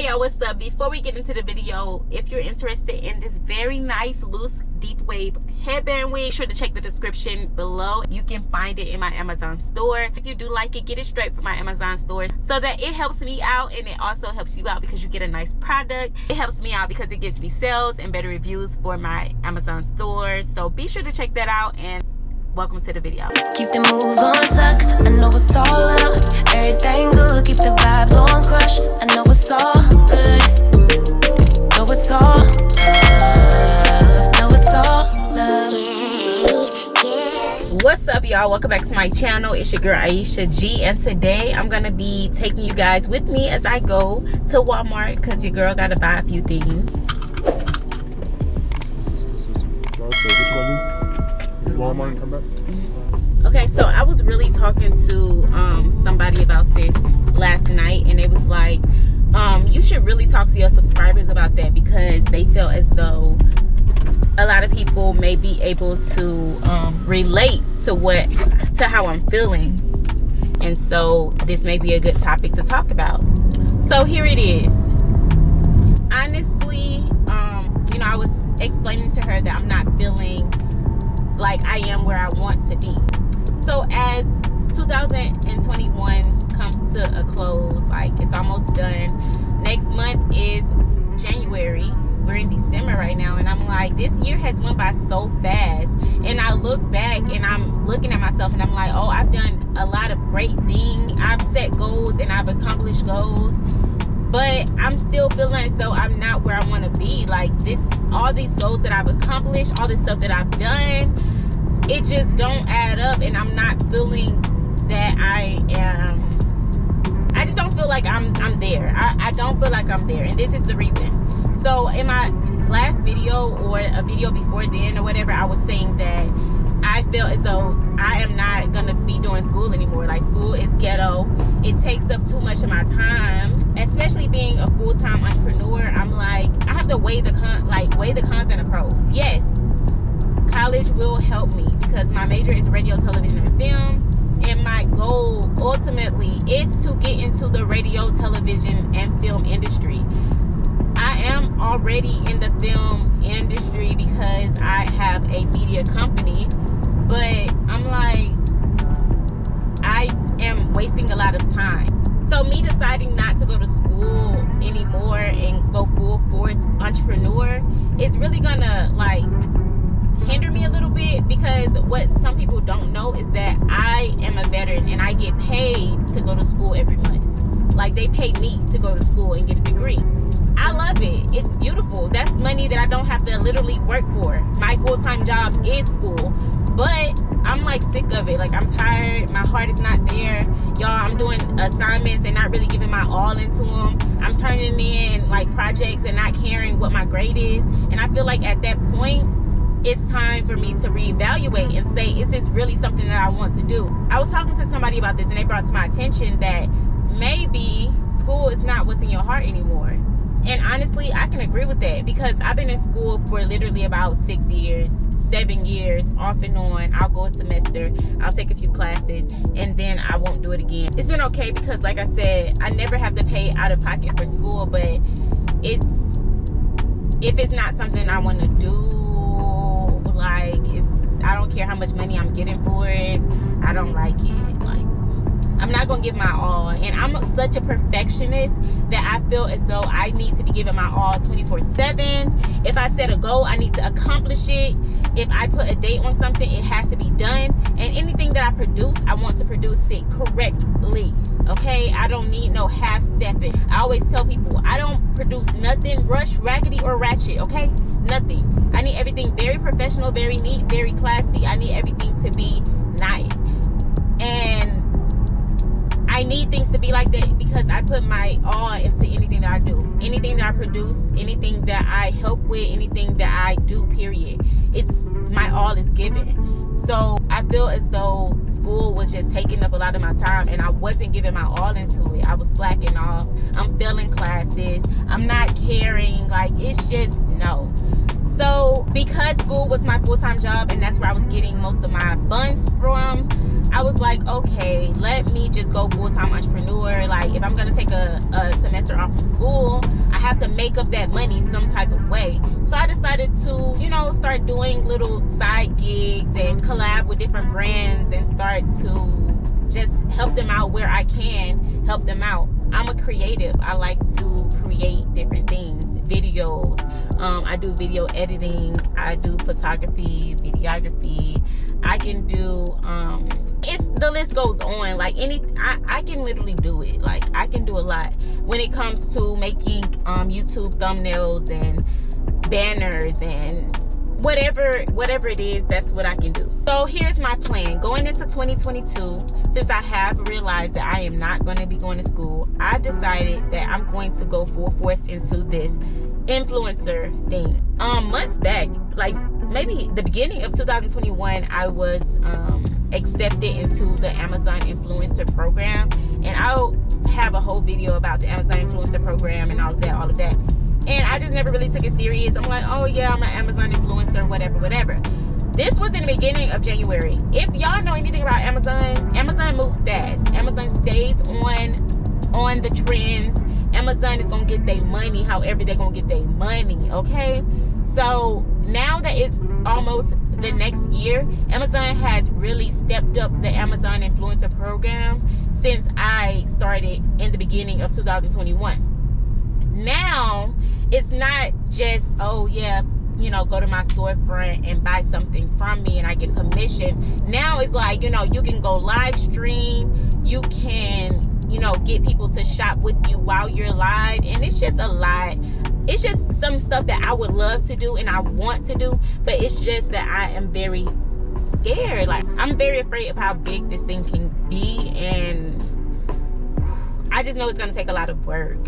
Hey y'all, what's up? Before we get into the video, if you're interested in this very nice loose deep wave headband wig, be sure to check the description below. You can find it in my Amazon store. If you do like it, get it straight from my Amazon store so that it helps me out, and it also helps you out because you get a nice product. It helps me out because it gives me sales and better reviews for my Amazon store. So be sure to check that out, and welcome to the video. Keep the moves on tuck, I know it's all up. Everything good, keep the vibes on crush. I know it's all good, know it's all love, know it's all love. What's up, y'all? Welcome back to my channel. It's your girl Iesha G, and today I'm gonna be taking you guys with me as I go to Walmart because your girl gotta buy a few things. Walmart and come back. Okay, so I was really talking to somebody about this last night, and it was like, you should really talk to your subscribers about that because they felt as though a lot of people may be able to relate to how I'm feeling, and so this may be a good topic to talk about. So here it is. Honestly, I was explaining to her that I'm not feeling like I am where I want to be. So as 2021 comes to a close, like it's almost done. Next month is January. We're in December right now, and I'm like, this year has went by so fast. And I look back and I'm looking at myself and I'm like, oh, I've done a lot of great things. I've set goals and I've accomplished goals, but I'm still feeling as though I'm not where I want to be. Like all these goals that I've accomplished, all this stuff that I've done, it just don't add up, and I'm not feeling that I just don't feel like I'm there. I don't feel like I'm there, and this is the reason. So in my last video or a video before then or whatever, I was saying that I feel as though I am not gonna be doing school anymore. Like, school is ghetto. It takes up too much of my time, especially being a full-time entrepreneur. I'm like, I have to weigh the cons and the pros. Yes, college will help me because my major is radio, television, and film, and my goal ultimately is to get into the radio, television, and film industry. I am already in the film industry because I have a media company, but I'm like, I am wasting a lot of time. So me deciding not to go to school anymore and go full force entrepreneur is really gonna like hinder me a little bit, because what some people don't know is that I am a veteran and I get paid to go to school every month. Like, they pay me to go to school and get a degree. I love it. It's beautiful. That's money that I don't have to literally work for. My full-time job is school, but I'm like sick of it. Like, I'm tired. My heart is not there. Y'all, I'm doing assignments and not really giving my all into them. I'm turning in like projects and not caring what my grade is. And I feel like at that point, it's time for me to reevaluate and say, is this really something that I want to do? I was talking to somebody about this, and they brought to my attention that maybe school is not what's in your heart anymore. And honestly, I can agree with that, because I've been in school for literally about 6 years, 7 years, off and on. I'll go a semester, I'll take a few classes, and then I won't do it again. It's been okay because, like I said, I never have to pay out of pocket for school, but if it's not something I want to do, like, I don't care how much money I'm getting for it, I don't like it. Like, I'm not gonna give my all, and I'm such a perfectionist that I feel as though I need to be giving my all 24/7. If I set a goal, I need to accomplish it. If I put a date on something, it has to be done. And anything that I produce, I want to produce it correctly. Okay, I don't need no half-stepping. I always tell people, I don't produce nothing rushed, raggedy, or ratchet. Okay, nothing. I need everything very professional, very neat, very classy. I need everything to be nice, and I need things to be like that because I put my all into anything that I do, anything that I produce, anything that I help with, anything that I do, period. It's my all is given. So I feel as though school was just taking up a lot of my time, and I wasn't giving my all into it. I was slacking off. I'm failing classes. I'm not caring. Like, it's just no. So because school was my full-time job and that's where I was getting most of my funds from, I was like, okay, let me just go full-time entrepreneur. Like, if I'm gonna take a semester off from school, I have to make up that money some type of way. So I decided to, you know, start doing little side gigs and collab with different brands and start to just help them out where I can help them out. I'm a creative. I like to create different things, videos. I do video editing. I do photography, videography. I can do, the list goes on. Like, I can literally do it. Like, I can do a lot when it comes to making YouTube thumbnails and banners and whatever it is. That's what I can do. So here's my plan going into 2022. Since I have realized that I am not going to be going to school, I've decided that I'm going to go full force into this influencer thing. Months back, like maybe the beginning of 2021, I was accepted into the Amazon influencer program, and I'll have a whole video about the Amazon influencer program and all of that. And I just never really took it serious. I'm like, oh yeah, I'm an Amazon influencer, whatever. This was in the beginning of January. If y'all know anything about Amazon moves fast. Amazon stays on the trends. Amazon is gonna get their money however they're gonna get their money, okay? So now that it's almost the next year, Amazon has really stepped up the Amazon influencer program since I started in the beginning of 2021. Now it's not just, oh yeah, you know, go to my storefront and buy something from me and I get a commission. Now it's like, you know, you can go live stream, you can, you know, get people to shop with you while you're live, and it's just a lot. It's just some stuff that I would love to do and I want to do, but it's just that I am very scared. Like, I'm very afraid of how big this thing can be, and I just know it's going to take a lot of work.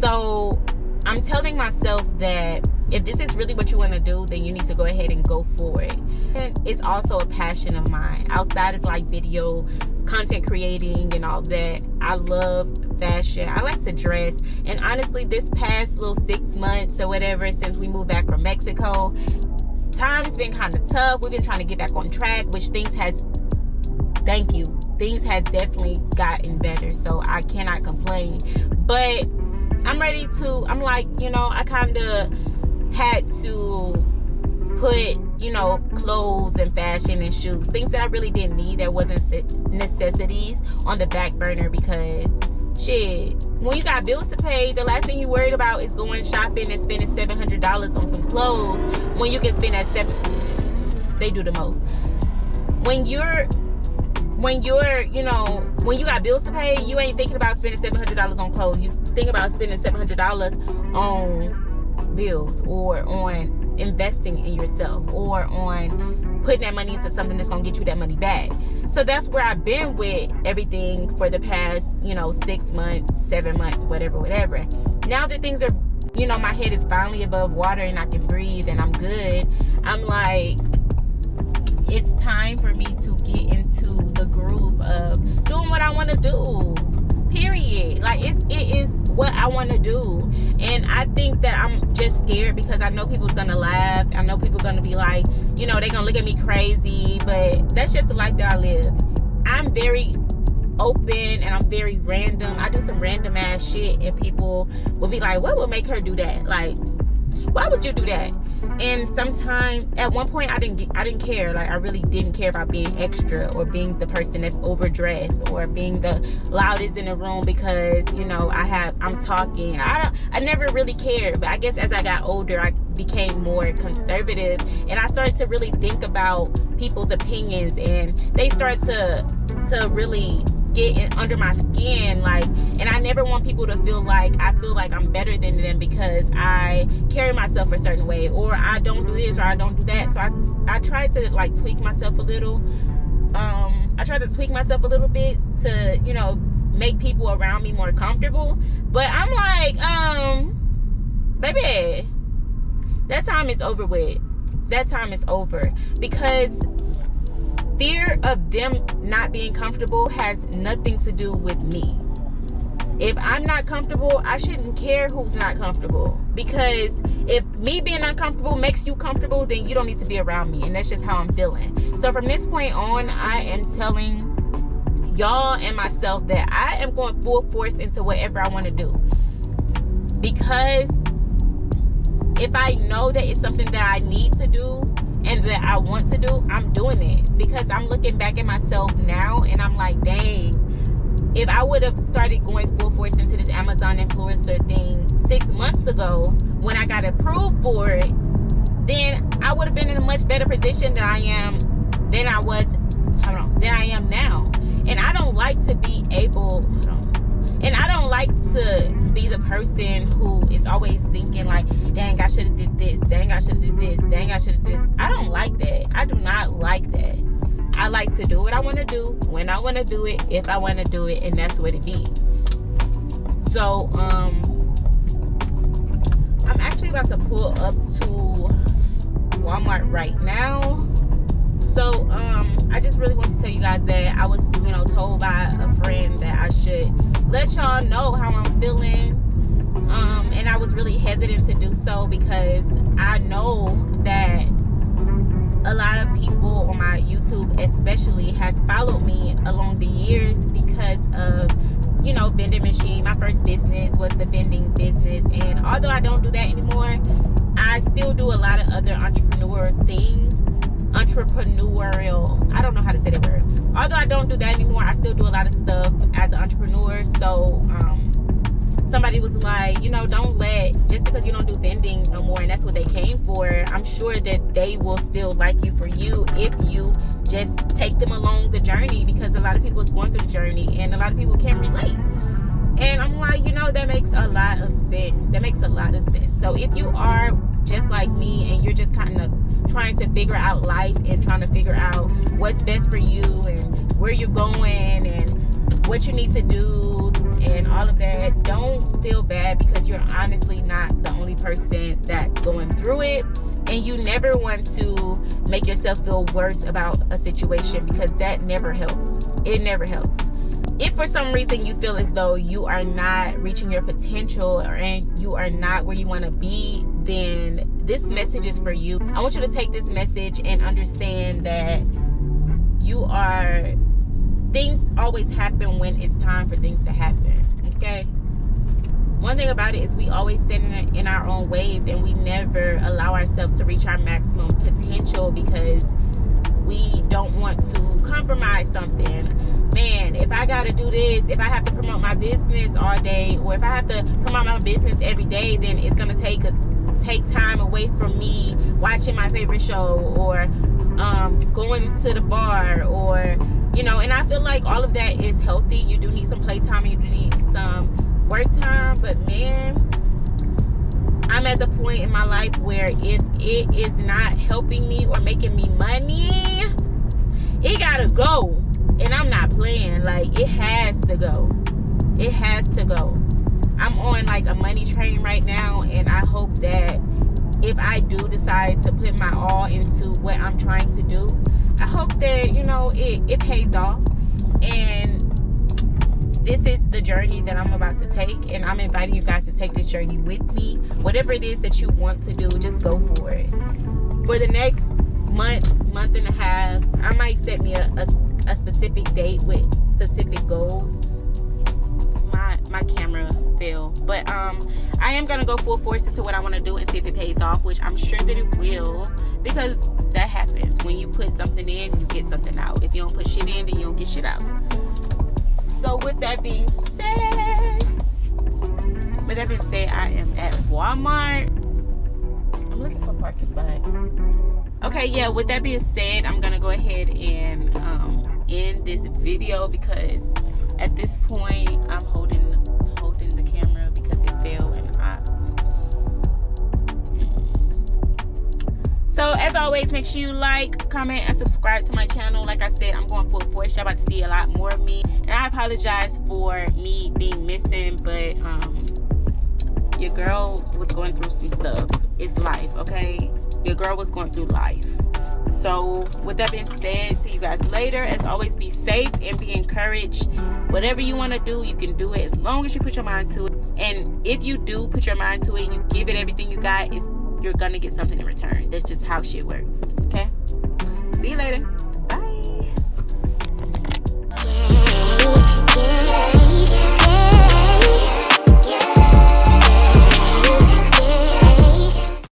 So I'm telling myself that if this is really what you want to do, then you need to go ahead and go for it. And it's also a passion of mine. Outside of like video, content creating and all that, I love fashion. I like to dress. And honestly, this past little 6 months or whatever, since we moved back from Mexico, time's been kind of tough. We've been trying to get back on track, which things has definitely gotten better. So I cannot complain. But I'm ready to, I'm like, you know, I kind of had to put, you know, clothes and fashion and shoes, things that I really didn't need, that wasn't necessities, on the back burner, because shit, when you got bills to pay, the last thing you worried about is going shopping and spending $700 on some clothes when you can spend that they do the most. When you're, you know, when you got bills to pay, you ain't thinking about spending $700 on clothes. You think about spending $700 on bills, or on investing in yourself, or on putting that money into something that's gonna get you that money back. So that's where I've been with everything for the past, you know, 6 months, 7 months, whatever. Now that things are, you know, my head is finally above water and I can breathe and I'm good, I'm like, it's time for me to get into the groove of doing what I want to do, period. Like, it is what I want to do. And I think that I'm just scared because I know people's gonna laugh. I know people gonna be like, you know, they're gonna look at me crazy, but that's just the life that I live. I'm very open and I'm very random. I do some random ass shit and people will be like, what would make her do that? Like, why would you do that? And sometimes, at one point, I didn't care. Like, I really didn't care about being extra or being the person that's overdressed or being the loudest in the room because, you know, I'm talking. I never really cared. But I guess as I got older, I became more conservative and I started to really think about people's opinions, and they started to really get under my skin. Like, and I never want people to feel like I feel like I'm better than them because I carry myself a certain way, or I don't do this, or I don't do that. So I try to like tweak myself a little. I try to tweak myself a little bit to, you know, make people around me more comfortable. But I'm like, baby, that time is over with. That time is over, because fear of them not being comfortable has nothing to do with me. If I'm not comfortable, I shouldn't care who's not comfortable, because if me being uncomfortable makes you comfortable, then you don't need to be around me, and that's just how I'm feeling. So from this point on, I am telling y'all and myself that I am going full force into whatever I want to do. Because if I know that it's something that I need to do and that I want to do, I'm doing it. Because I'm looking back at myself now and I'm like, dang, if I would have started going full force into this Amazon influencer thing 6 months ago when I got approved for it, then I would have been in a much better position than I am now. And I don't like to be the person who is always thinking like, dang, I should have did this, dang, I should have did this, dang, I should have did this. I don't like that. I do not like that. I like to do what I want to do, when I want to do it, if I want to do it, and that's what it be. So, I'm actually about to pull up to Walmart right now. So, I just really want to tell you guys that I was, told by a friend that I should let y'all know how I'm feeling. And I was really hesitant to do so because I know that a lot of people on my YouTube especially has followed me along the years because of, vending machine. My first business was the vending business. And although I don't do that anymore, I still do a lot of other entrepreneurial, I don't know how to say that word. Although I don't do that anymore, I still do a lot of stuff as an entrepreneur. So somebody was like, don't just because you don't do vending no more and that's what they came for, I'm sure that they will still like you for you if you just take them along the journey, because a lot of people is going through the journey and a lot of people can't relate. And I'm like, that makes a lot of sense. That makes a lot of sense. So if you are just like me and you're just kind of trying to figure out life and trying to figure out what's best for you and where you're going and what you need to do and all of that, don't feel bad, because you're honestly not the only person that's going through it. And you never want to make yourself feel worse about a situation, because that never helps. It never helps. If for some reason you feel as though you are not reaching your potential and you are not where you want to be, then this message is for you. I want you to take this message and understand that things always happen when it's time for things to happen, okay? One thing about it is we always stand in our own ways and we never allow ourselves to reach our maximum potential because we don't want to compromise something. Man, if I gotta do this, if I have to promote my business all day, or if I have to promote my business every day, then it's gonna take time away from me watching my favorite show or going to the bar, or and I feel like all of that is healthy. You do need some playtime, you do need some work time, but man, I'm at the point in my life where if it is not helping me or making me money, it gotta go. And I'm not playing. Like, it has to go. It has to go. I'm on like a money train right now, and I hope that if I do decide to put my all into what I'm trying to do, I hope that it pays off. And this is the journey that I'm about to take, and I'm inviting you guys to take this journey with me. Whatever it is that you want to do, just go for it. For the next month and a half, I might set me a specific date with specific goals. My camera fell, but I am gonna go full force into what I want to do and see if it pays off, which I'm sure that it will, because that happens. When you put something in, you get something out. If you don't put shit in, then you don't get shit out. So with that being said, I am at Walmart. I'm looking for a parking spot. Okay, yeah, with that being said, I'm gonna go ahead and end this video, because at this point I'm holding the camera because it fell, and so as always, make sure you like, comment, and subscribe to my channel. Like I said, I'm going full force. Y'all about to see a lot more of me, and I apologize for me being missing, but your girl was going through some stuff. It's life, okay? Your girl was going through life. So with that being said, see you guys later. As always, be safe and be encouraged. Whatever you want to do, you can do it as long as you put your mind to it. And if you do put your mind to it and you give it everything you got, you're gonna get something in return. That's just how shit works. Okay? See you later.